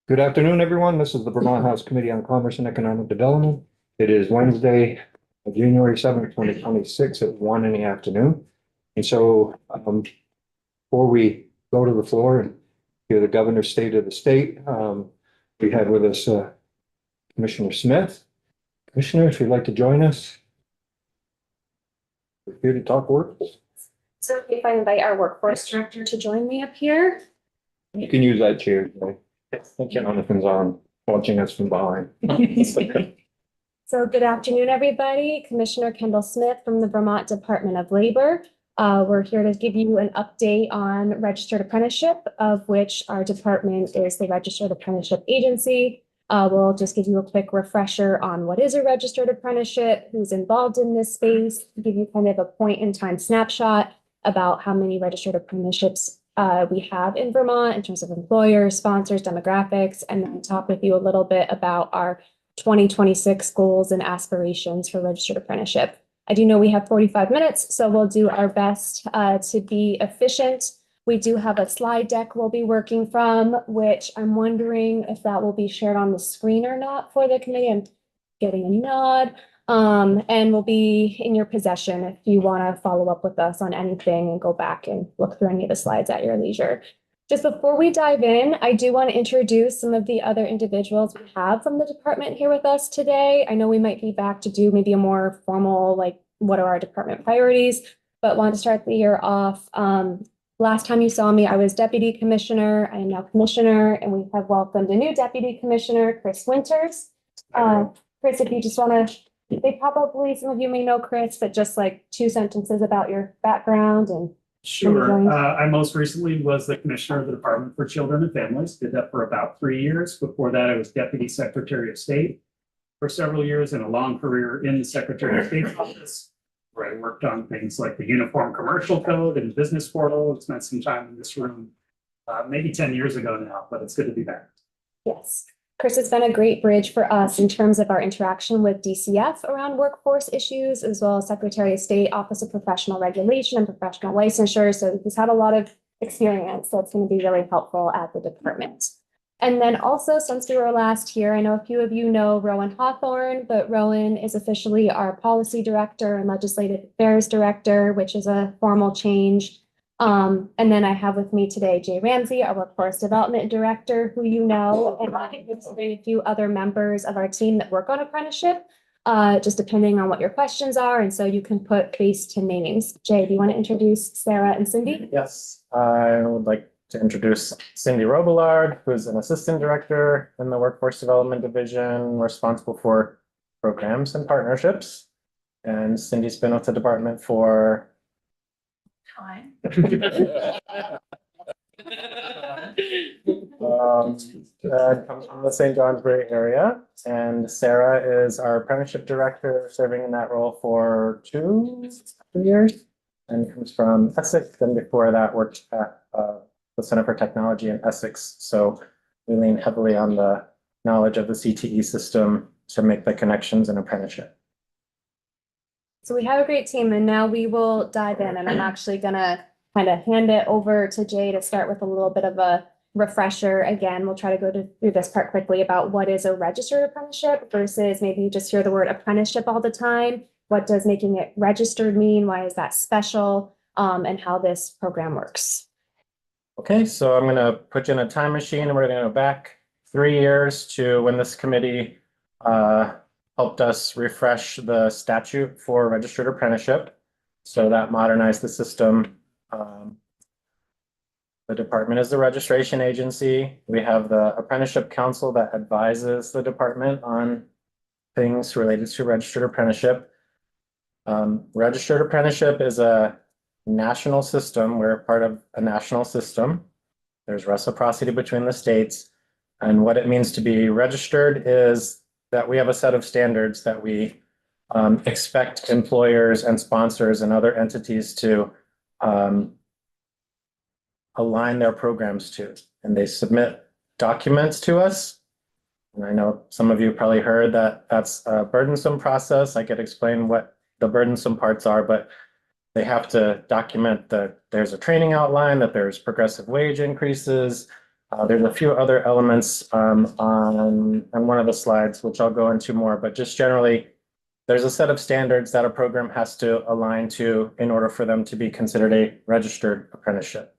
Good afternoon, everyone. This is the Vermont House Committee on Commerce and Economic Development. It is Wednesday, January 7th, 2026 at 1 in the afternoon. And so before we go to the floor and hear the governor's state of the state, we have with us Commissioner Smith. Commissioner, if you'd like to join us. We're here to talk work. So if I invite our workforce director to join me up here. You can use that chair. Thank you. Jonathan's on watching us from behind. So good afternoon, everybody. Commissioner Kendall Smith from the Vermont Department of Labor. We're here to give you an update on registered apprenticeship, of which our department is the Registered Apprenticeship Agency. We'll just give you a quick refresher on what is a registered apprenticeship, who's involved in this space, give you kind of a point in time snapshot about how many registered apprenticeships we have in Vermont in terms of employers, sponsors, demographics, and then talk with you a little bit about our 2026 goals and aspirations for registered apprenticeship. I do know we have 45 minutes, so we'll do our best to be efficient. We do have a slide deck we'll be working from, which I'm wondering if that will be shared on the screen or not for the committee. I'm getting a nod. And will be in your possession if you want to follow up with us on anything and go back and look through any of the slides at your leisure. Just before we dive in, I do want to introduce some of the other individuals we have from the department here with us today. I know we might be back to do maybe a more formal, like, what are our department priorities, but want to start the year off. Last time you saw me, I was deputy commissioner. I am now commissioner, and we have welcomed a new deputy commissioner, Chris Winters. Chris, if you just want to some of you may know Chris, but just like 2 sentences about your background and. Sure. I most recently was the commissioner of the Department for Children and Families, did that for about 3 years. Before that, I was deputy secretary of state for several years and a long career in the secretary of state's office, where I worked on things like the Uniform Commercial Code and business portal. Spent some time in this room, maybe 10 years ago now, but it's good to be back. Yes. Chris has been a great bridge for us in terms of our interaction with DCF around workforce issues, as well as Secretary of State, Office of Professional Regulation and Professional Licensure. So he's had a lot of experience that's going to be really helpful at the department. And then also, since we were last here, I know a few of you know Rowan Hawthorne, but Rowan is officially our Policy Director and Legislative Affairs Director, which is a formal change. And then I have with me today Jay Ramsey, our Workforce Development Director, who you know, and a few other members of our team that work on apprenticeship, just depending on what your questions are. And so you can put face to names. Jay, do you want to introduce Sarah and Cindy? Yes, I would like to introduce Cindy Robillard, who's an Assistant Director in the Workforce Development Division, responsible for programs and partnerships. And Cindy's been with the department for Time. Comes from the St. Johnsbury area, and Sarah is our apprenticeship director, serving in that role for 2 years, and comes from Essex. And before that, worked at the Center for Technology in Essex. So we lean heavily on the knowledge of the CTE system to make the connections in apprenticeship. So we have a great team, and now we will dive in, and I'm actually gonna kind of hand it over to Jay to start with a little bit of a refresher. Again, we'll try to go through this part quickly about what is a registered apprenticeship versus maybe you just hear the word apprenticeship all the time. What does making it registered mean? Why is that special? And how this program works. Okay, so I'm gonna put you in a time machine, and we're gonna go back 3 years to when this committee helped us refresh the statute for registered apprenticeship. So that modernized the system. The department is the registration agency. We have the apprenticeship council that advises the department on things related to registered apprenticeship. Registered apprenticeship is a national system. We're part of a national system. There's reciprocity between the states. And what it means to be registered is that we have a set of standards that we expect employers and sponsors and other entities to align their programs to. And they submit documents to us. And I know some of you probably heard that that's a burdensome process. I could explain what the burdensome parts are, but they have to document that there's a training outline, that there's progressive wage increases, There's a few other elements on one of the slides, which I'll go into more, but just generally, there's a set of standards that a program has to align to in order for them to be considered a registered apprenticeship.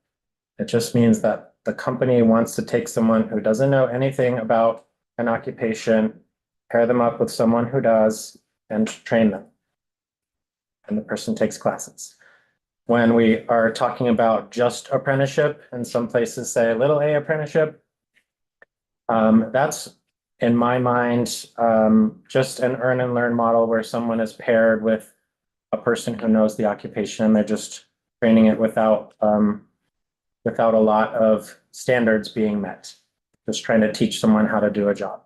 It just means that the company wants to take someone who doesn't know anything about an occupation, pair them up with someone who does, and train them. And the person takes classes. When we are talking about just apprenticeship, and some places say little a apprenticeship, that's, in my mind, just an earn and learn model where someone is paired with a person who knows the occupation and they're just training it without a lot of standards being met. Just trying to teach someone how to do a job.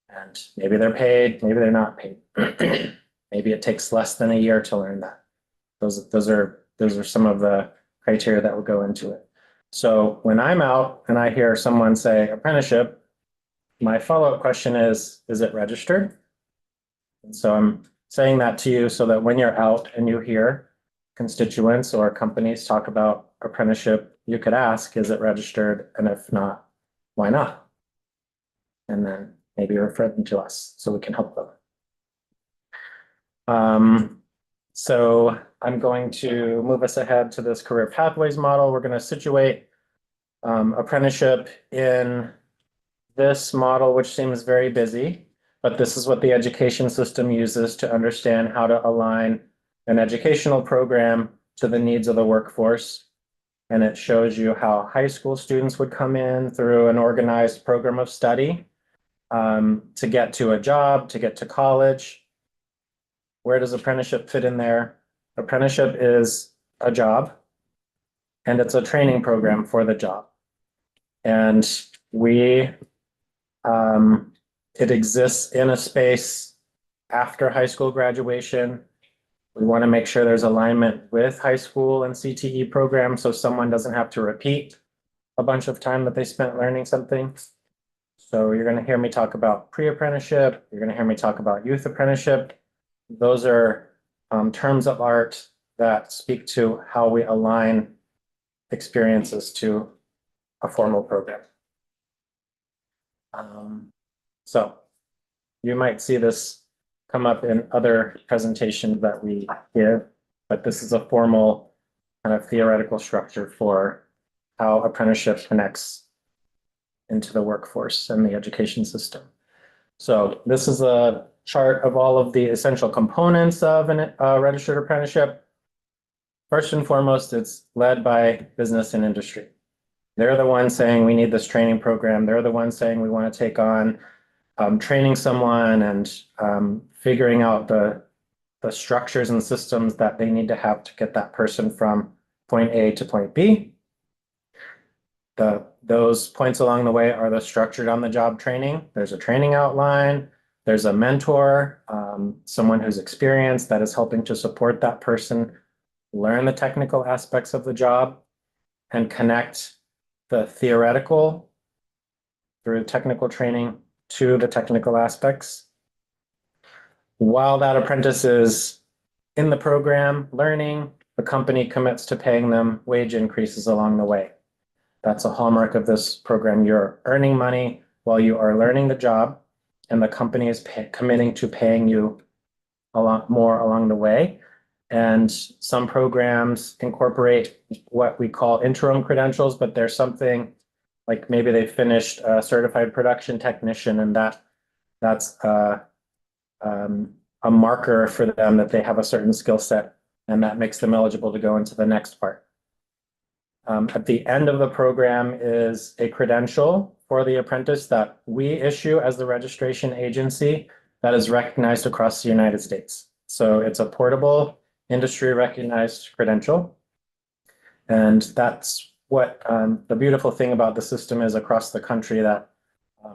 And maybe they're paid, maybe they're not paid. Maybe it takes less than a year to learn that. Those are some of the criteria that would go into it. So when I'm out and I hear someone say apprenticeship, my follow-up question is it registered? And so I'm saying that to you so that when you're out and you hear constituents or companies talk about apprenticeship, you could ask, is it registered? And if not, why not? And then maybe refer them to us so we can help them. So I'm going to move us ahead to this career pathways model. We're going to situate apprenticeship in this model, which seems very busy, but this is what the education system uses to understand how to align an educational program to the needs of the workforce. And it shows you how high school students would come in through an organized program of study to get to a job, to get to college. Where does apprenticeship fit in there? Apprenticeship is a job, and it's a training program for the job. And it exists in a space after high school graduation. We want to make sure there's alignment with high school and CTE programs so someone doesn't have to repeat a bunch of time that they spent learning something. So you're going to hear me talk about pre-apprenticeship. You're going to hear me talk about youth apprenticeship. Those are terms of art that speak to how we align experiences to a formal program. So you might see this come up in other presentations that we give, but this is a formal kind of theoretical structure for how apprenticeship connects into the workforce and the education system. So this is a chart of all of the essential components of a registered apprenticeship. First and foremost, it's led by business and industry. They're the ones saying we need this training program. They're the ones saying we want to take on training someone and figuring out the structures and systems that they need to have to get that person from point A to point B. Those points along the way are the structured on the job training. There's a training outline. There's a mentor, someone who's experienced that is helping to support that person learn the technical aspects of the job and connect the theoretical through technical training to the technical aspects. While that apprentice is in the program learning, the company commits to paying them wage increases along the way. That's a hallmark of this program. You're earning money while you are learning the job, and the company is committing to paying you a lot more along the way. And some programs incorporate what we call interim credentials, but there's something like maybe they finished a certified production technician, and that's a marker for them that they have a certain skill set, and that makes them eligible to go into the next part. At the end of the program is a credential for the apprentice that we issue as the registration agency that is recognized across the United States. So it's a portable, industry recognized credential. And that's what the beautiful thing about the system is across the country, that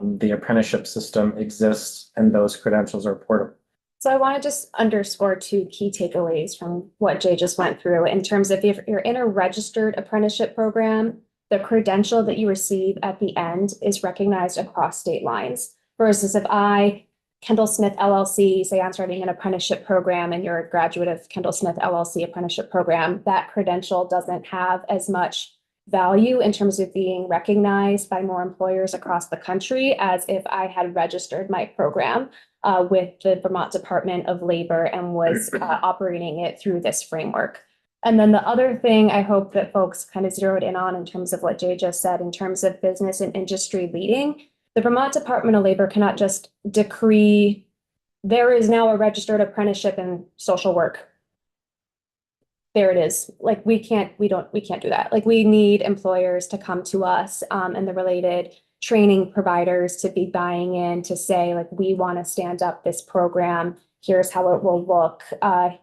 the apprenticeship system exists and those credentials are portable. So I want to just underscore two key takeaways from what Jay just went through in terms of if you're in a registered apprenticeship program, the credential that you receive at the end is recognized across state lines. Versus if I, Kendall Smith LLC, say I'm starting an apprenticeship program and you're a graduate of Kendall Smith LLC apprenticeship program, that credential doesn't have as much value in terms of being recognized by more employers across the country as if I had registered my program with the Vermont Department of Labor and was operating it through this framework. And then the other thing I hope that folks kind of zeroed in on in terms of what Jay just said, in terms of business and industry leading, the Vermont Department of Labor cannot just decree there is now a registered apprenticeship in social work. There it is. Like we can't do that. Like we need employers to come to us and the related training providers to be buying in to say, like, we want to stand up this program. Here's how it will look.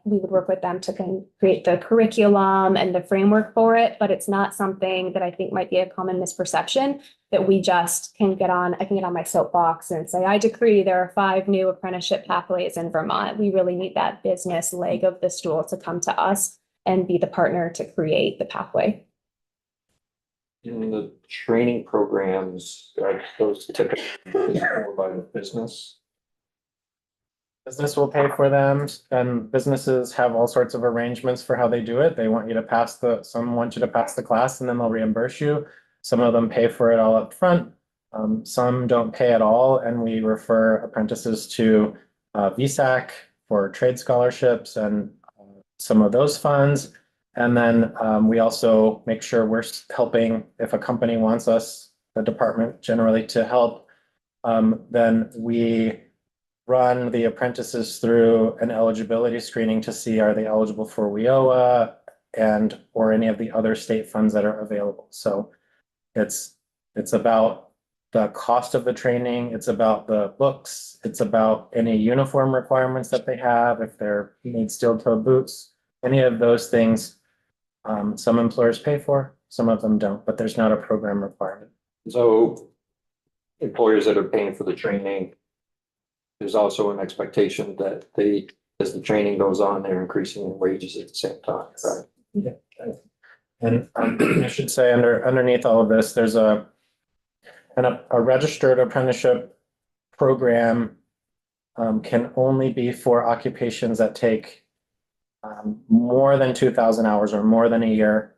We would work with them to create the curriculum and the framework for it, but it's not something that I think might be a common misperception that we just I can get on my soapbox and say, I decree there are 5 new apprenticeship pathways in Vermont. We really need that business leg of the stool to come to us and be the partner to create the pathway. In the training programs, are those typically more by the business? Business will pay for them, and businesses have all sorts of arrangements for how they do it. They want you to pass some want you to pass the class and then they'll reimburse you. Some of them pay for it all up front. Some don't pay at all, and we refer apprentices to VSAC for trade scholarships and some of those funds. And then we also make sure we're helping if a company wants us, the department generally, to help, then we run the apprentices through an eligibility screening to see are they eligible for WIOA and or any of the other state funds that are available. So it's about the cost of the training, it's about the books, it's about any uniform requirements that they have, if they need steel-toed boots, any of those things. Some employers pay for, some of them don't, but there's not a program requirement. So employers that are paying for the training, there's also an expectation that as the training goes on, they're increasing their wages at the same time, right? Yeah. And I should say underneath all of this, there's a registered apprenticeship program can only be for occupations that take more than 2,000 hours or more than a year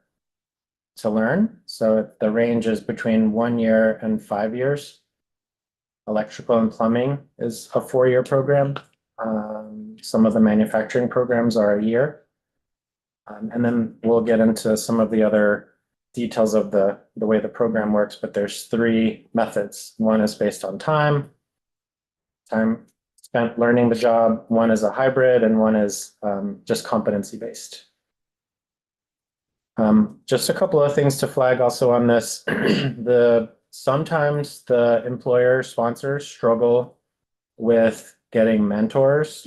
to learn. So the range is between 1 year and 5 years. Electrical and plumbing is a 4-year program. Some of the manufacturing programs are a year. And then we'll get into some of the other details of the way the program works, but there's 3 methods. One is based on time spent learning the job. One is a hybrid, and one is just competency-based. Just a couple of things to flag also on this. Sometimes the employer sponsors struggle with getting mentors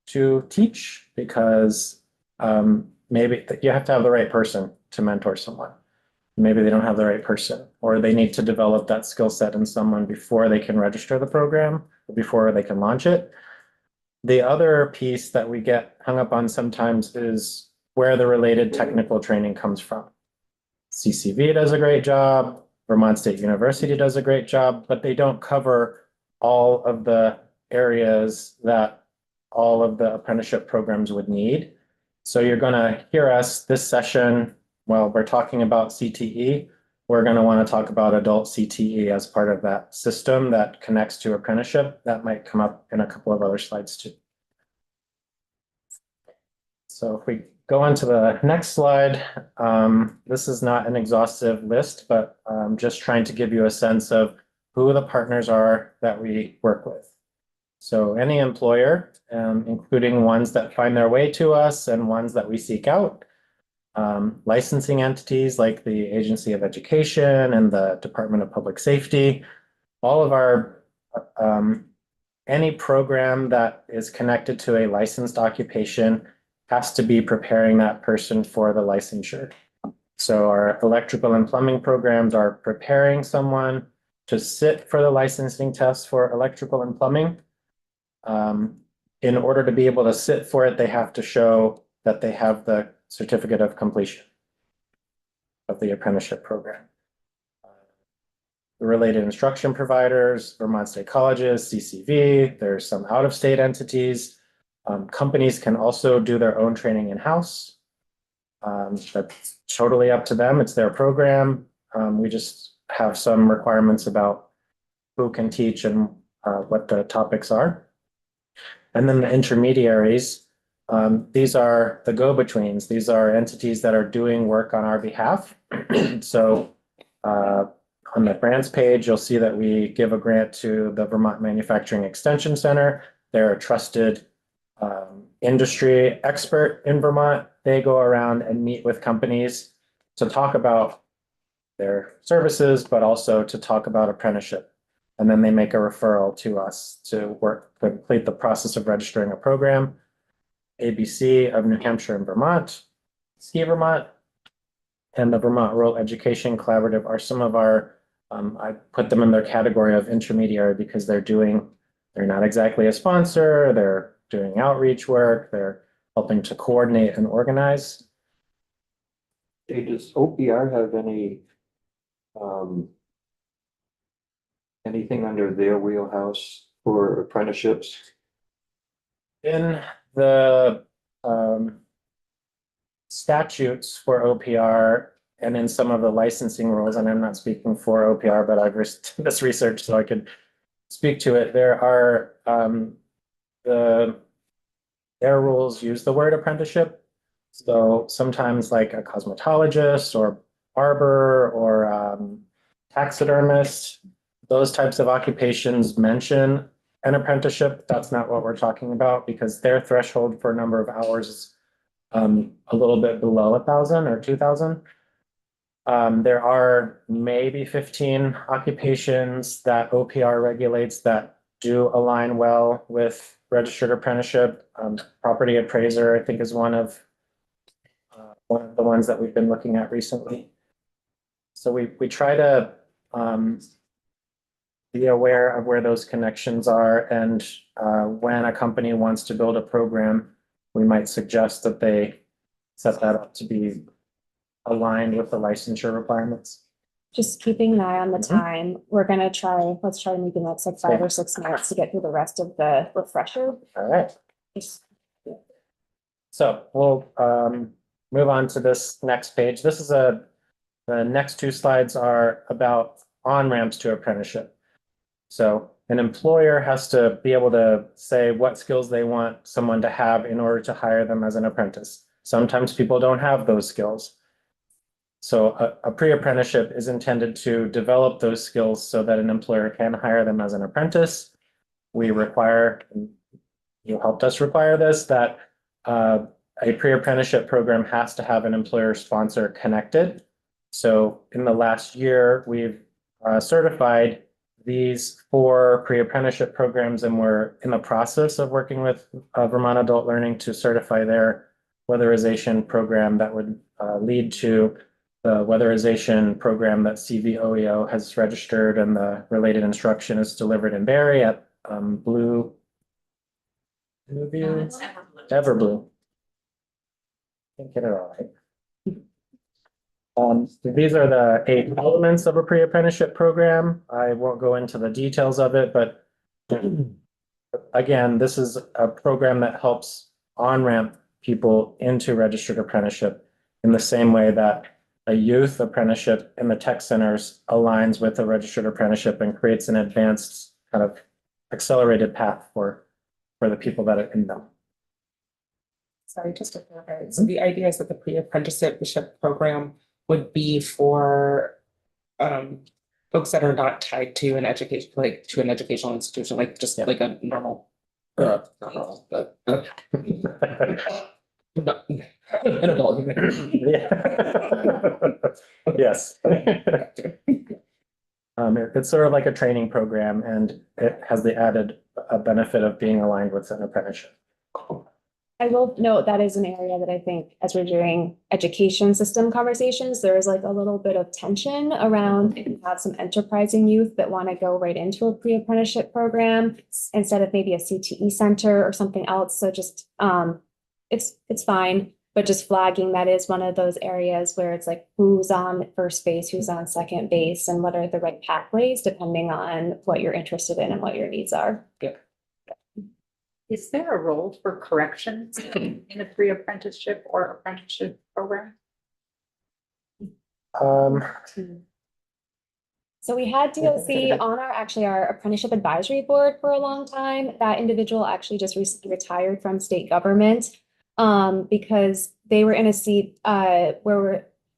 to teach because maybe you have to have the right person to mentor someone. Maybe they don't have the right person, or they need to develop that skill set in someone before they can register the program, before they can launch it. The other piece that we get hung up on sometimes is where the related technical training comes from. CCV does a great job, Vermont State University does a great job, but they don't cover all of the areas that all of the apprenticeship programs would need. So you're going to hear us this session, while we're talking about CTE, we're going to want to talk about adult CTE as part of that system that connects to apprenticeship. That might come up in a couple of other slides too. So if we go on to the next slide, this is not an exhaustive list, but just trying to give you a sense of who the partners are that we work with. So any employer, including ones that find their way to us and ones that we seek out, licensing entities like the Agency of Education and the Department of Public Safety, all of our, any program that is connected to a licensed occupation has to be preparing that person for the licensure. So our electrical and plumbing programs are preparing someone to sit for the licensing test for electrical and plumbing. In order to be able to sit for it, they have to show that they have the certificate of completion of the apprenticeship program. The related instruction providers, Vermont State Colleges, CCV, there's some out-of-state entities. Companies can also do their own training in-house. That's totally up to them. It's their program. We just have some requirements about who can teach and what the topics are. And then the intermediaries, these are the go-betweens. These are entities that are doing work on our behalf. So on the grants page, you'll see that we give a grant to the Vermont Manufacturing Extension Center. They're a trusted industry expert in Vermont. They go around and meet with companies to talk about their services, but also to talk about apprenticeship. And then they make a referral to us to complete the process of registering a program. ABC of New Hampshire and Vermont, Ski Vermont, and the Vermont Rural Education Collaborative are some of our, I put them in their category of intermediary because they're not exactly a sponsor, they're doing outreach work, they're helping to coordinate and organize. Hey, does OPR have any anything under their wheelhouse for apprenticeships? In the statutes for OPR and in some of the licensing rules, and I'm not speaking for OPR, but I've done this research so I could speak to it. There are their rules use the word apprenticeship. So sometimes like a cosmetologist or barber or taxidermist, those types of occupations mention an apprenticeship. That's not what we're talking about because their threshold for number of hours is a little bit below 1,000 or 2,000. There are maybe 15 occupations that OPR regulates that do align well with registered apprenticeship. Property appraiser, I think, is one of the ones that we've been looking at recently. So we try to be aware of where those connections are, and when a company wants to build a program, we might suggest that they set that up to be aligned with the licensure requirements. Just keeping an eye on the time. We're gonna let's try maybe next like 5 or 6 minutes to get through the rest of the refresher. All right. Just- So we'll move on to this next page. The next 2 slides are about on-ramps to apprenticeship. So an employer has to be able to say what skills they want someone to have in order to hire them as an apprentice. Sometimes people don't have those skills. So a pre-apprenticeship is intended to develop those skills so that an employer can hire them as an apprentice. We require, you helped us require this, that a pre-apprenticeship program has to have an employer sponsor connected. So in the last year, we've certified these 4 pre-apprenticeship programs, and we're in the process of working with Vermont Adult Learning to certify their weatherization program that would lead to the weatherization program that CVOEO has registered, and the related instruction is delivered in Barre at Blue View, Everblue. Can't get it all right. These are the 8 elements of a pre-apprenticeship program. I won't go into the details of it, but again, this is a program that helps on-ramp people into registered apprenticeship in the same way that a youth apprenticeship in the tech centers aligns with a registered apprenticeship and creates an advanced kind of accelerated path for the people that are in them. Sorry, just to clarify. So the idea is that the pre-apprenticeship program would be for folks that are not tied to an education, like to an educational institution, like just like a normal, not normal, but not an adult. Yes. It's sort of like a training program, and it has the added benefit of being aligned with an apprenticeship. I will note that is an area that I think as we're doing education system conversations, there is like a little bit of tension around if you have some enterprising youth that want to go right into a pre-apprenticeship program instead of maybe a CTE center or something else. So just it's fine, but just flagging that is one of those areas where it's like who's on first base, who's on second base, and what are the right pathways depending on what you're interested in and what your needs are. Yeah. Is there a role for corrections in a pre-apprenticeship or apprenticeship program? Um, So we had DOC on our apprenticeship advisory board for a long time. That individual actually just recently retired from state government. Because they were in a seat,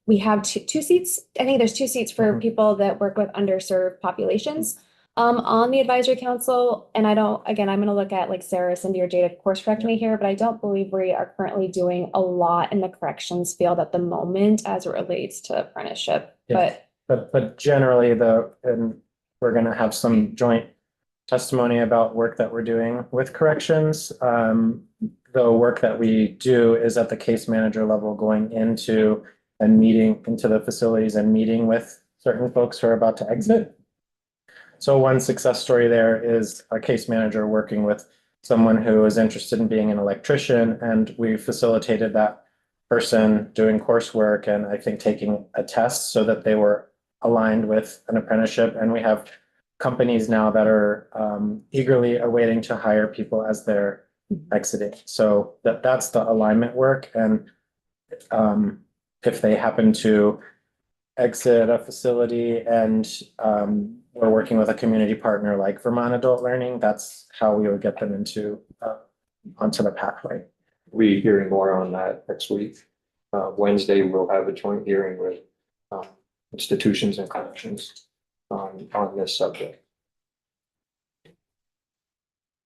we have two seats. I think there's two seats for Mhm. people that work with underserved populations. On the advisory council, and I'm gonna look at like Sarah, Cindy, or Jade, of course, correct me here, but I don't believe we are currently doing a lot in the corrections field at the moment as it relates to apprenticeship, Yeah. But generally and we're gonna have some joint testimony about work that we're doing with corrections. The work that we do is at the case manager level, going into and meeting into the facilities and meeting with certain folks who are about to exit. So one success story there is a case manager working with someone who is interested in being an electrician, and we facilitated that person doing coursework and I think taking a test so that they were aligned with an apprenticeship. And we have companies now that are eagerly awaiting to hire people as they're exiting. So that's the alignment work. And if they happen to exit a facility and we're working with a community partner like Vermont Adult Learning, that's how we would get them onto the pathway. We hearing more on that next week. Wednesday, we'll have a joint hearing with institutions and collections on this subject.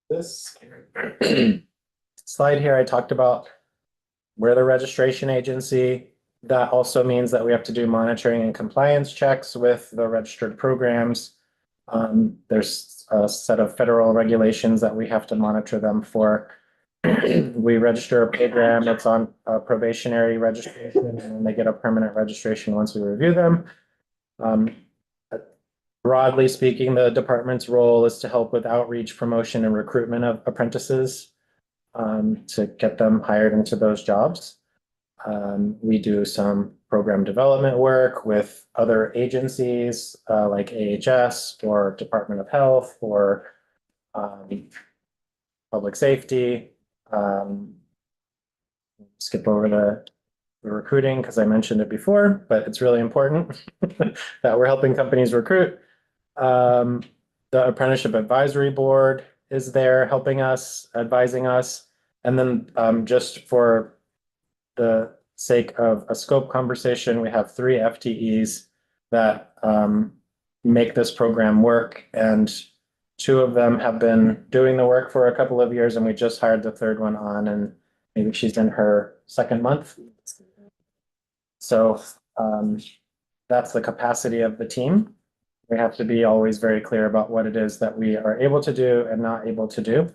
This slide here, I talked about we're the registration agency. That also means that we have to do monitoring and compliance checks with the registered programs. There's a set of federal regulations that we have to monitor them for. We register a program that's on a probationary registration, and they get a permanent registration once we review them. Broadly speaking, the department's role is to help with outreach, promotion, and recruitment of apprentices to get them hired into those jobs. We do some program development work with other agencies like AHS or Department of Health or Public Safety. Skip over the recruiting because I mentioned it before, but it's really important that we're helping companies recruit. The Apprenticeship Advisory Board is there helping us, advising us. And then just for the sake of a scope conversation, we have 3 FTEs that make this program work. And 2 of them have been doing the work for a couple of years, and we just hired the 3rd one on, and maybe she's in her 2nd month. So that's the capacity of the team. We have to be always very clear about what it is that we are able to do and not able to do.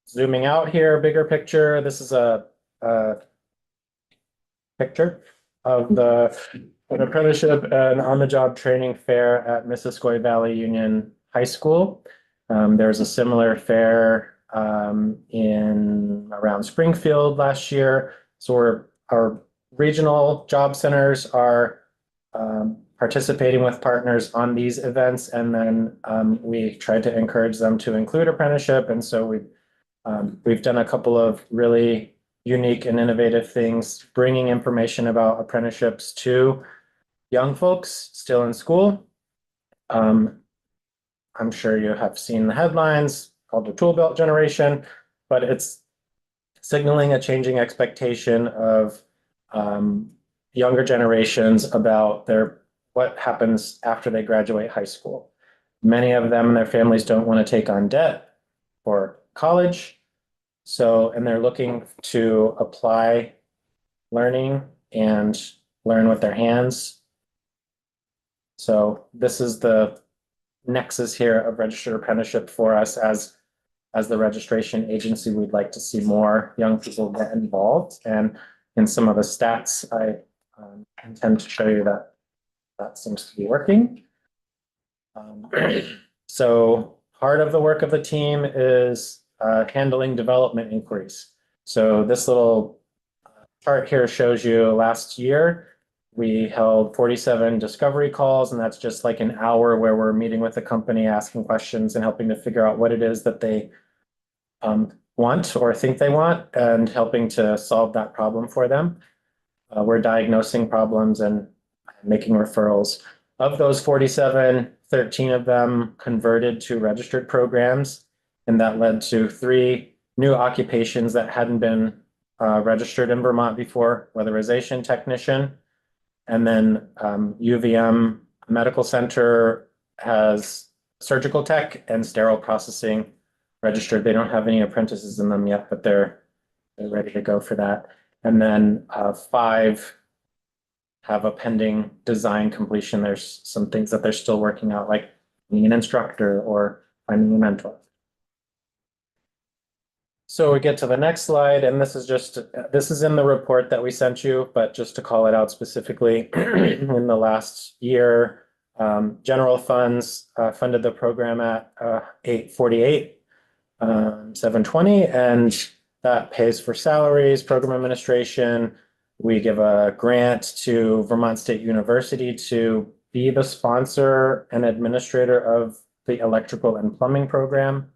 Zooming out here, bigger picture, this is a picture of an apprenticeship and on-the-job training fair at Missisquoi Valley Union High School. There's a similar fair in around Springfield last year. So our regional job centers are participating with partners on these events, and then we tried to encourage them to include apprenticeship. And so we've done a couple of really unique and innovative things, bringing information about apprenticeships to young folks still in school. I'm sure you have seen the headlines called the tool belt generation, but it's signaling a changing expectation of younger generations about what happens after they graduate high school. Many of them and their families don't want to take on debt for college. And they're looking to apply learning and learn with their hands. So this is the nexus here of registered apprenticeship for us as the registration agency. We'd like to see more young people get involved. And in some of the stats, I intend to show you that seems to be working. So part of the work of the team is handling development inquiries. So this little chart here shows you last year, We held 47 discovery calls, and that's just like an hour where we're meeting with the company, asking questions and helping to figure out what it is that they want or think they want, and helping to solve that problem for them. We're diagnosing problems and making referrals. Of those 47, 13 of them converted to registered programs, and that led to 3 new occupations that hadn't been registered in Vermont before: weatherization technician, and then UVM Medical Center has surgical tech and sterile processing registered. They don't have any apprentices in them yet, but they're ready to go for that. And then 5 have a pending design completion. There's some things that they're still working out, like being an instructor or finding a mentor. So we get to the next slide, and this is in the report that we sent you, but just to call it out specifically, in the last year, general funds funded the program at 848, 720, and that pays for salaries, program administration. We give a grant to Vermont State University to be the sponsor and administrator of the electrical and plumbing program.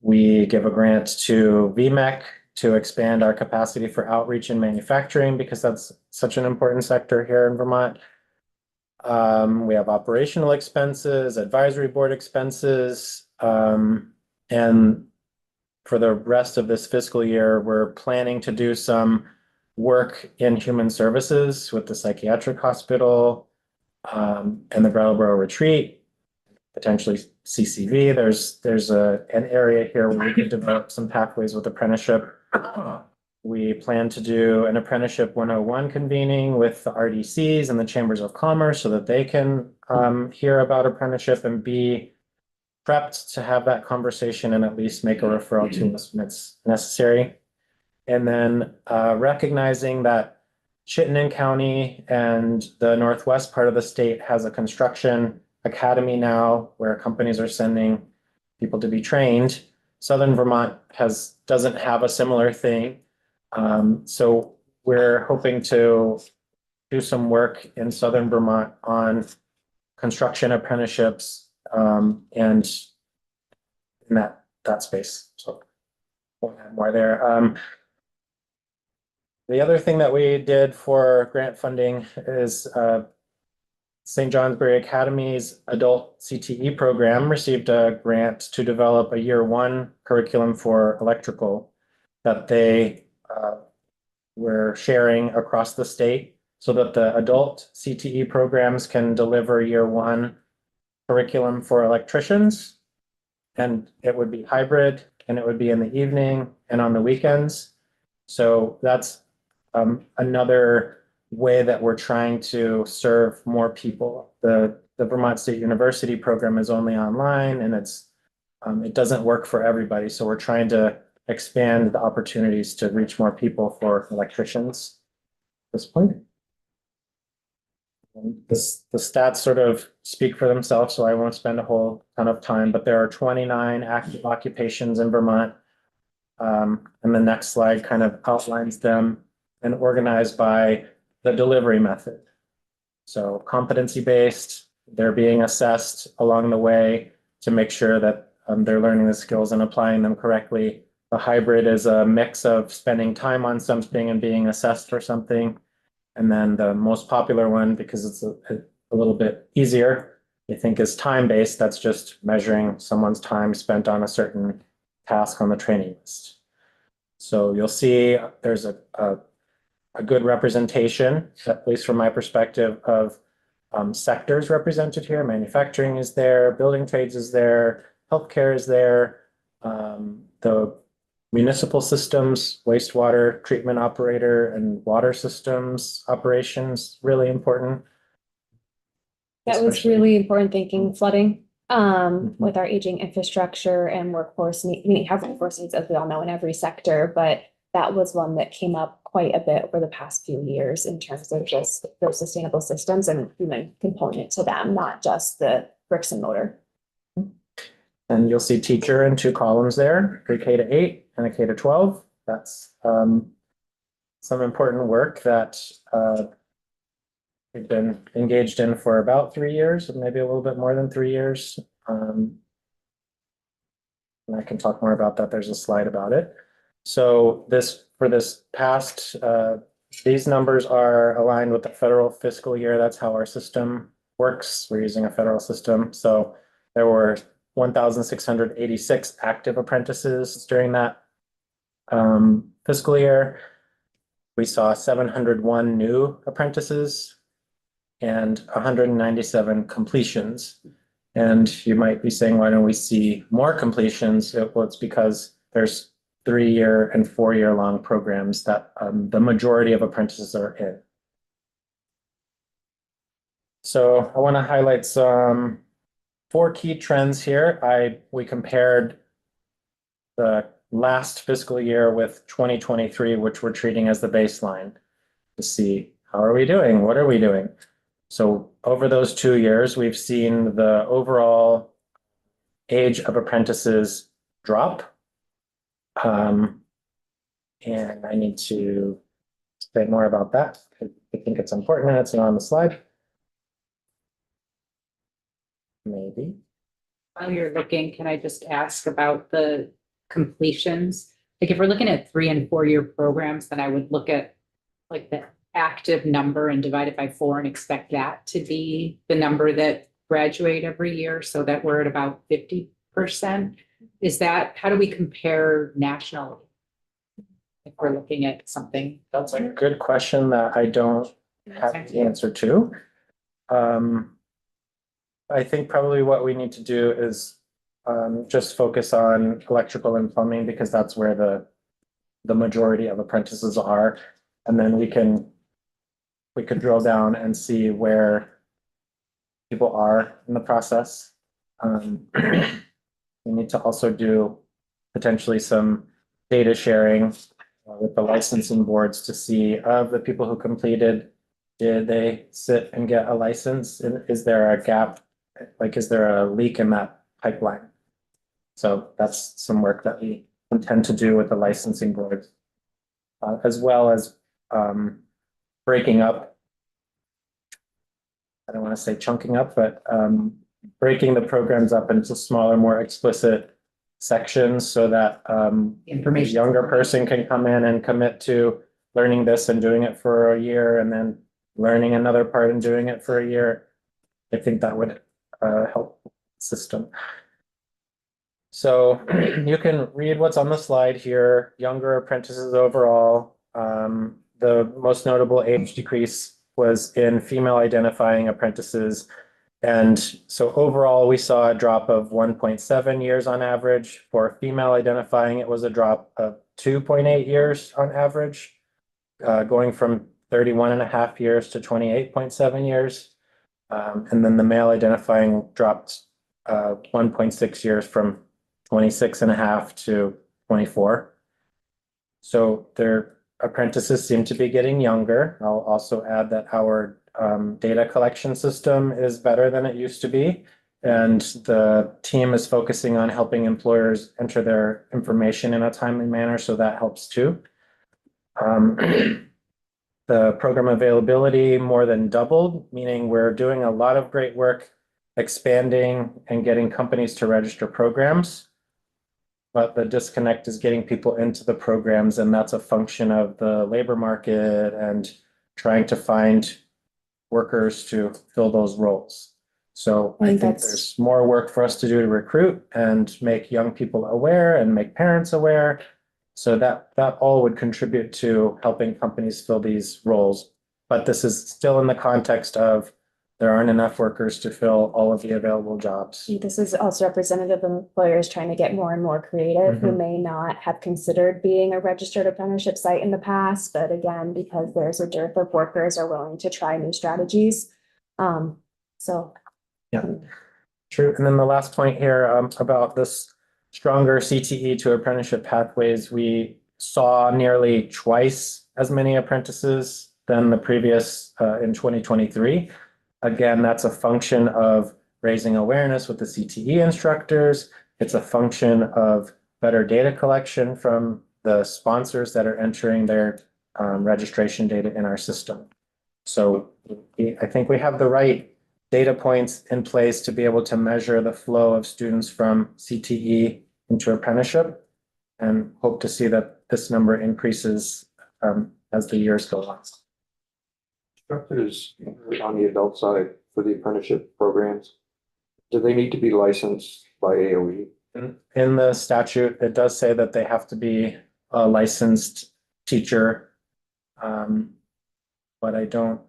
We give a grant to VMEC to expand our capacity for outreach and manufacturing, because that's such an important sector here in Vermont. We have operational expenses, advisory board expenses, and for the rest of this fiscal year, we're planning to do some work in human services with the psychiatric hospital and the Brattleboro retreat, potentially CCV. There's an area here where we could develop some pathways with apprenticeship. We plan to do an apprenticeship 101 convening with the RDCs and the chambers of commerce so that they can hear about apprenticeship and be prepped to have that conversation and at least make a referral to us when it's necessary. And then recognizing that Chittenden County and the northwest part of the state has a construction academy now where companies are sending people to be trained. Southern Vermont doesn't have a similar thing. So we're hoping to do some work in Southern Vermont on construction apprenticeships and in that space. So we'll have more there. The other thing that we did for grant funding is St. Johnsbury Academy's adult CTE program received a grant to develop a year 1 curriculum for electrical that they were sharing across the state, so that the adult CTE programs can deliver year 1 curriculum for electricians. And it would be hybrid, and it would be in the evening and on the weekends. So that's another way that we're trying to serve more people. The Vermont State University program is only online, and it doesn't work for everybody. So we're trying to expand the opportunities to reach more people for electricians at this point. The stats sort of speak for themselves, so I won't spend a whole ton of time, but there are 29 active occupations in Vermont. And the next slide kind of outlines them and organized by the delivery method. So competency-based, they're being assessed along the way to make sure that they're learning the skills and applying them correctly. The hybrid is a mix of spending time on something and being assessed for something. And then the most popular one, because it's a little bit easier, I think, is time-based. That's just measuring someone's time spent on a certain task on the training list. So you'll see there's a good representation, at least from my perspective, of sectors represented here. Manufacturing is there, building trades is there, healthcare is there, the municipal systems, wastewater treatment operator, and water systems operations, really important. That was Especially- really important thinking, flooding, with our aging infrastructure and workforce, have workforce needs, as we all know, in every sector, but that was one that came up quite a bit over the past few years in terms of just those sustainable systems and human component to them, not just the bricks and mortar. And you'll see teacher in 2 columns there, pre-K to 8 and a K to 12. That's some important work that we've been engaged in for about 3 years, maybe a little bit more than 3 years. And I can talk more about that. There's a slide about it. So for this past, these numbers are aligned with the federal fiscal year. That's how our system works. We're using a federal system. So there were 1,686 active apprentices during that fiscal year. We saw 701 new apprentices and 197 completions. And you might be saying, why don't we see more completions? Well, it's because there's 3-year and 4-year long programs that the majority of apprentices are in. So I want to highlight some 4 key trends here. We compared the last fiscal year with 2023, which we're treating as the baseline, to see how are we doing? What are we doing? So over those 2 years, we've seen the overall age of apprentices drop. And I need to say more about that. I think it's important and it's not on the slide. Maybe. While you're looking, can I just ask about the completions? Like if we're looking at 3- and 4-year programs, then I would look at like the active number and divide it by 4 and expect that to be the number that graduate every year, so that we're at about 50%. Is that, how do we compare nationally? If we're looking at something. That's a good question that I don't have the answer to. I think probably what we need to do is just focus on electrical and plumbing, because that's where the majority of apprentices are. And then we could drill down and see where people are in the process. We need to also do potentially some data sharing with the licensing boards to see of the people who completed, did they sit and get a license? And is there a gap? Like, is there a leak in that pipeline? So that's some work that we intend to do with the licensing boards, as well as breaking up. I don't want to say chunking up, but breaking the programs up into smaller, more explicit sections so that a younger person can come in and commit to learning this and doing it for a year, and then learning another part and doing it for a year. I think that would help the system. So you can read what's on the slide here. Younger apprentices overall. The most notable age decrease was in female identifying apprentices. And so overall, we saw a drop of 1.7 years on average. For female identifying, it was a drop of 2.8 years on average, going from 31.5 years to 28.7 years. And then the male identifying dropped 1.6 years from 26.5 to 24. So their apprentices seem to be getting younger. I'll also add that our data collection system is better than it used to be. And the team is focusing on helping employers enter their information in a timely manner, so that helps too. The program availability more than doubled, meaning we're doing a lot of great work expanding and getting companies to register programs. But the disconnect is getting people into the programs, and that's a function of the labor market and trying to find workers to fill those roles. So I think there's more work for us to do to recruit and make young people aware and make parents aware. So that all would contribute to helping companies fill these roles. But this is still in the context of there aren't enough workers to fill all of the available jobs. This is also representative of employers trying to get more and more creative who may not have considered being a registered apprenticeship site in the past, but again, because there's a dearth of workers, are willing to try new strategies. Yeah, true. And then the last point here about this stronger CTE to apprenticeship pathways, we saw nearly twice as many apprentices than the previous in 2023. Again, that's a function of raising awareness with the CTE instructors. It's a function of better data collection from the sponsors that are entering their registration data in our system. So I think we have the right data points in place to be able to measure the flow of students from CTE into apprenticeship, and hope to see that this number increases as the years go on. Instructors on the adult side for the apprenticeship programs, do they need to be licensed by AOE? In the statute, it does say that they have to be a licensed teacher. But I don't,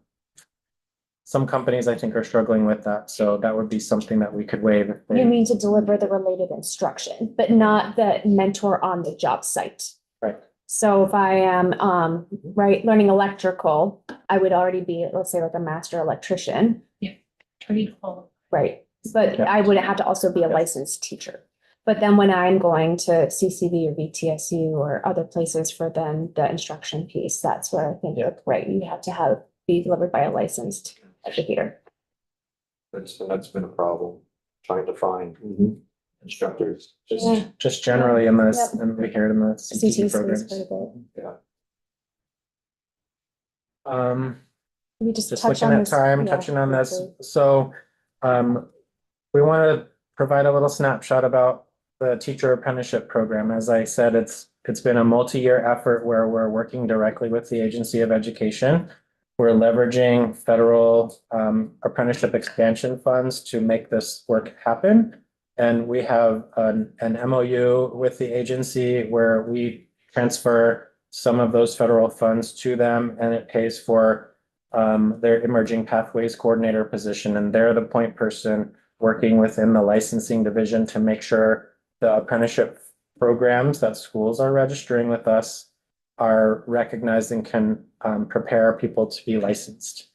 some companies I think are struggling with that, so that would be something that we could waive. if they- You mean to deliver the related instruction, but not the mentor on the job site. Right. So if I am, right, learning electrical, I would already be, let's say like a master electrician, right? But Yeah. I would have to also be a licensed teacher. But then when I'm going to CCV or VTSU or other places for then the instruction piece, that's where I think, Yeah. right, you have to be delivered by a licensed educator. That's been a problem, trying to find instructors. Yeah. Just generally in this, Yep. and we hear it in the CTE CTC is programs. quite a bit. Yeah. We just Just touch looking on at this. time, yeah, touching on this, quickly. so we want to provide a little snapshot about the teacher apprenticeship program. As I said, it's been a multi-year effort where we're working directly with the Agency of Education. We're leveraging federal apprenticeship expansion funds to make this work happen. And we have an MOU with the agency where we transfer some of those federal funds to them, and it pays for their emerging pathways coordinator position. And they're the point person working within the licensing division to make sure the apprenticeship programs that schools are registering with us are recognized and can prepare people to be licensed.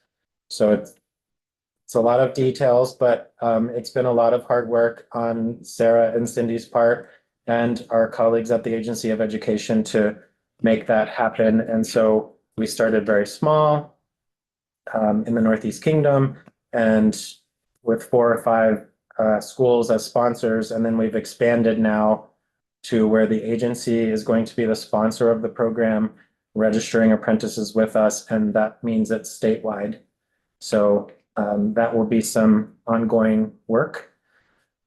So it's a lot of details, but it's been a lot of hard work on Sarah and Cindy's part and our colleagues at the Agency of Education to make that happen. And so we started very small in the Northeast Kingdom and with 4 or 5 schools as sponsors, and then we've expanded now to where the agency is going to be the sponsor of the program, registering apprentices with us, and that means it's statewide. So that will be some ongoing work.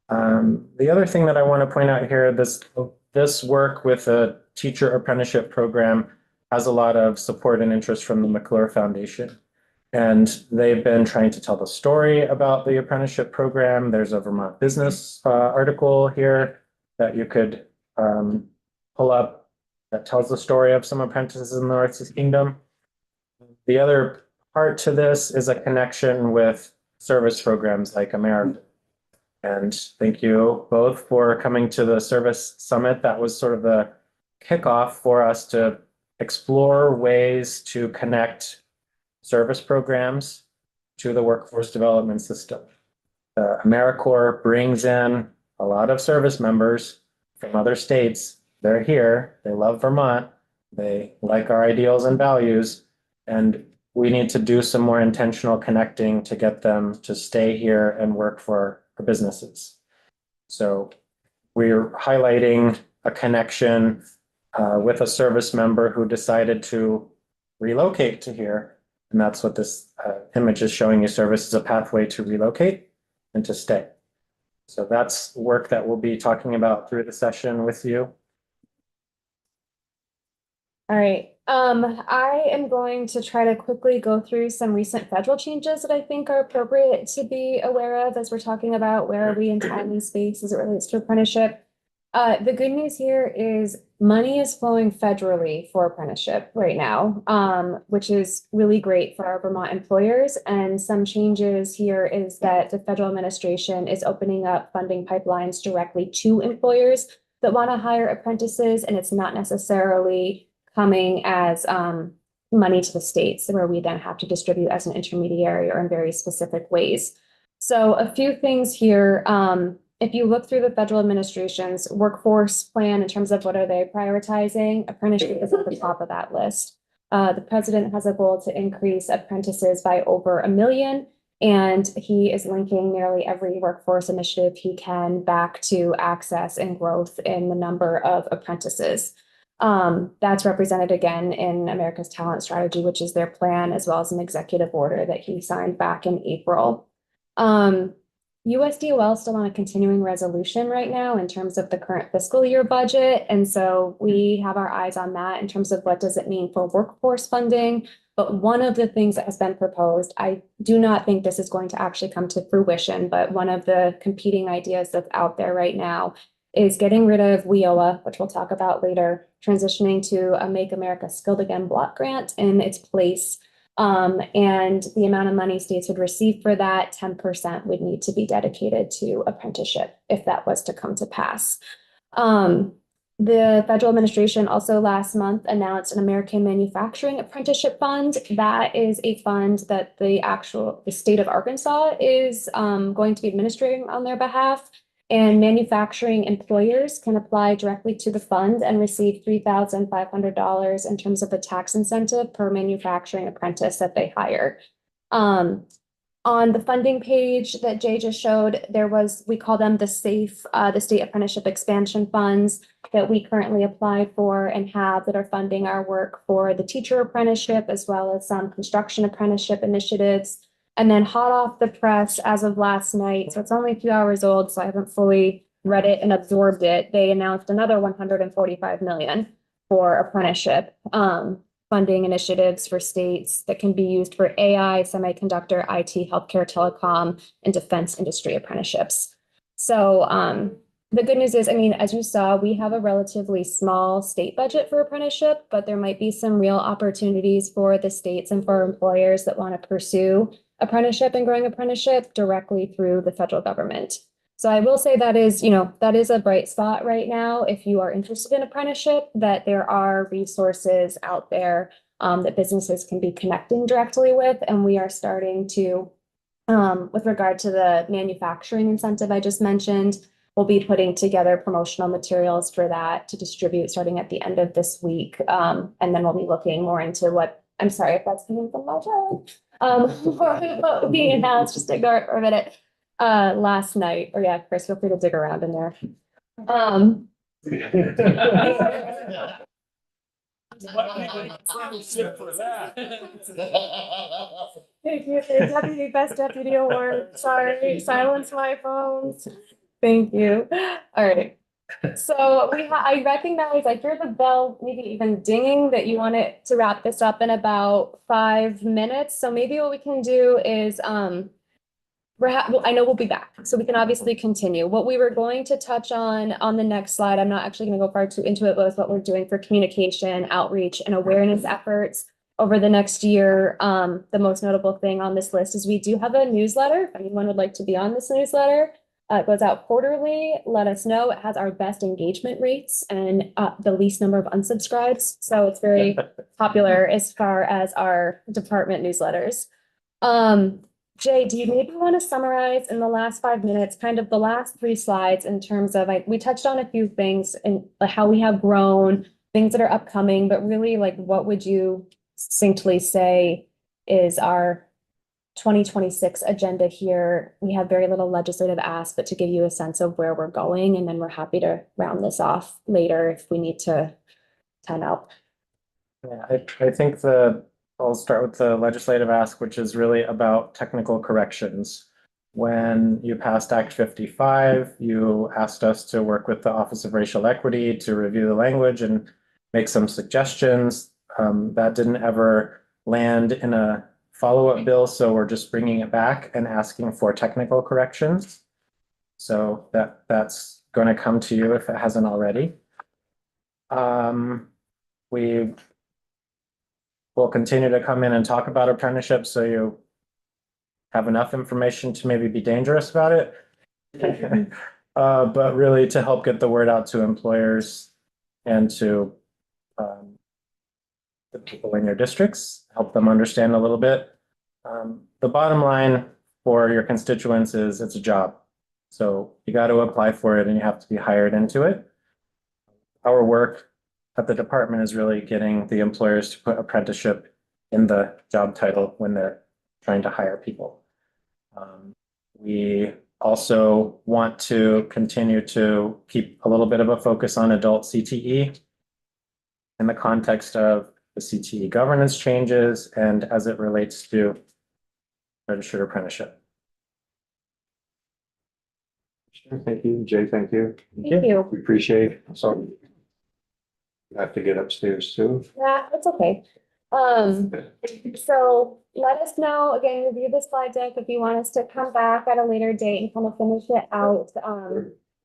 The other thing that I want to point out here, this work with a teacher apprenticeship program has a lot of support and interest from the McClure Foundation. And they've been trying to tell the story about the apprenticeship program. There's a Vermont Business article here that you could pull up that tells the story of some apprentices in the Northeast Kingdom. The other part to this is a connection with service programs like America. And thank you both for coming to the Service Summit. That was sort of the kickoff for us to explore ways to connect service programs to the workforce development system. AmeriCorps brings in a lot of service members from other states. They're here, they love Vermont, they like our ideals and values, and we need to do some more intentional connecting to get them to stay here and work for our businesses. So we're highlighting a connection with a service member who decided to relocate to here. And that's what this image is showing you. Service is a pathway to relocate and to stay. So that's work that we'll be talking about through the session with you. All right, I am going to try to quickly go through some recent federal changes that I think are appropriate to be aware of as we're talking about where are we in time and space as it relates to apprenticeship. The good news here is money is flowing federally for apprenticeship right now, which is really great for our Vermont employers. And some changes here is that the federal administration is opening up funding pipelines directly to employers that want to hire apprentices, and it's not necessarily coming as money to the states where we then have to distribute as an intermediary or in very specific ways. So a few things here. If you look through the federal administration's workforce plan in terms of what are they prioritizing, apprenticeship is at the top of that list. The president has a goal to increase apprentices by over 1 million, and he is linking nearly every workforce initiative he can back to access and growth in the number of apprentices. That's represented again in America's Talent Strategy, which is their plan, as well as an executive order that he signed back in April. USDOL is still on a continuing resolution right now in terms of the current fiscal year budget. And so we have our eyes on that in terms of what does it mean for workforce funding. But one of the things that has been proposed, I do not think this is going to actually come to fruition, but one of the competing ideas that's out there right now is getting rid of WIOA, which we'll talk about later, transitioning to a Make America Skilled Again block grant in its place. And the amount of money states would receive for that, 10% would need to be dedicated to apprenticeship if that was to come to pass. The federal administration also last month announced an American Manufacturing Apprenticeship Fund. That is a fund that the state of Arkansas is going to be administering on their behalf. And manufacturing employers can apply directly to the fund and receive $3,500 in terms of a tax incentive per manufacturing apprentice that they hire. On the funding page that Jay just showed, we call them the SAFE, the State Apprenticeship Expansion Funds that we currently applied for and have that are funding our work for the teacher apprenticeship, as well as some construction apprenticeship initiatives. And then hot off the press as of last night, so it's only a few hours old, so I haven't fully read it and absorbed it. They announced another 145 million for apprenticeship funding initiatives for states that can be used for AI, semiconductor, IT, healthcare, telecom, and defense industry apprenticeships. So the good news is, I mean, as you saw, we have a relatively small state budget for apprenticeship, but there might be some real opportunities for the states and for employers that want to pursue apprenticeship and growing apprenticeship directly through the federal government. So I will say that is a bright spot right now. If you are interested in apprenticeship, that there are resources out there that businesses can be connecting directly with. And we are starting to, with regard to the manufacturing incentive I just mentioned, we'll be putting together promotional materials for that to distribute starting at the end of this week. And then we'll be looking more into I'm sorry if that's coming from my child. What we announced, just ignore it for a minute, last night, or yeah, Chris, feel free to dig around in there. Thank you, Deputy Best Deputy Award. Sorry, silence my phones. Thank you. All right. So I recognize, I hear the bell maybe even dinging that you want it to wrap this up in about 5 minutes. So maybe what we can do is, I know we'll be back, so we can obviously continue. What we were going to touch on the next slide, I'm not actually going to go far too into it, but it's what we're doing for communication, outreach, and awareness efforts over the next year. The most notable thing on this list is we do have a newsletter. If anyone would like to be on this newsletter, it goes out quarterly. Let us know. It has our best engagement rates and the least number of unsubscribes. So it's very popular as far as our department newsletters. Jay, do you maybe want to summarize in the last 5 minutes, kind of the last 3 slides in terms of, we touched on a few things and how we have grown, things that are upcoming, but really what would you succinctly say is our 2026 agenda here? We have very little legislative ask, but to give you a sense of where we're going, and then we're happy to round this off later if we need to time out. Yeah, I think I'll start with the legislative ask, which is really about technical corrections. When you passed Act 55, you asked us to work with the Office of Racial Equity to review the language and make some suggestions. That didn't ever land in a follow-up bill, so we're just bringing it back and asking for technical corrections. So that's going to come to you if it hasn't already. We will continue to come in and talk about apprenticeships, so you have enough information to maybe be dangerous about it. But really to help get the word out to employers and to the people in your districts, help them understand a little bit. The bottom line for your constituents is it's a job. So you got to apply for it and you have to be hired into it. Our work at the department is really getting the employers to put apprenticeship in the job title when they're trying to hire people. We also want to continue to keep a little bit of a focus on adult CTE. in the context of the CTE governance changes and as it relates to registered apprenticeship. Thank you, Jay, thank you. Thank you. We appreciate it. So I have to get upstairs too. Yeah, it's okay. So let us know, again, review the slide deck if you want us to come back at a later date and kind of finish it out.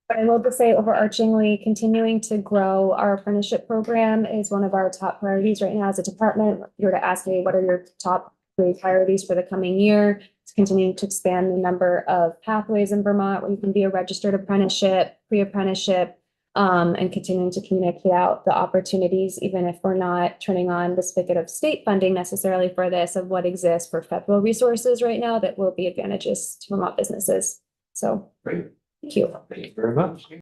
But I will just say overarchingly, continuing to grow our apprenticeship program is one of our top priorities right now as a department. If you were to ask me, what are your top 3 priorities for the coming year? It's continuing to expand the number of pathways in Vermont where you can be a registered apprenticeship, pre-apprenticeship, and continuing to communicate out the opportunities, even if we're not turning on the spigot of state funding necessarily for this, of what exists for federal resources right now that will be advantageous to Vermont businesses. So, Great. thank you. Thank you very much.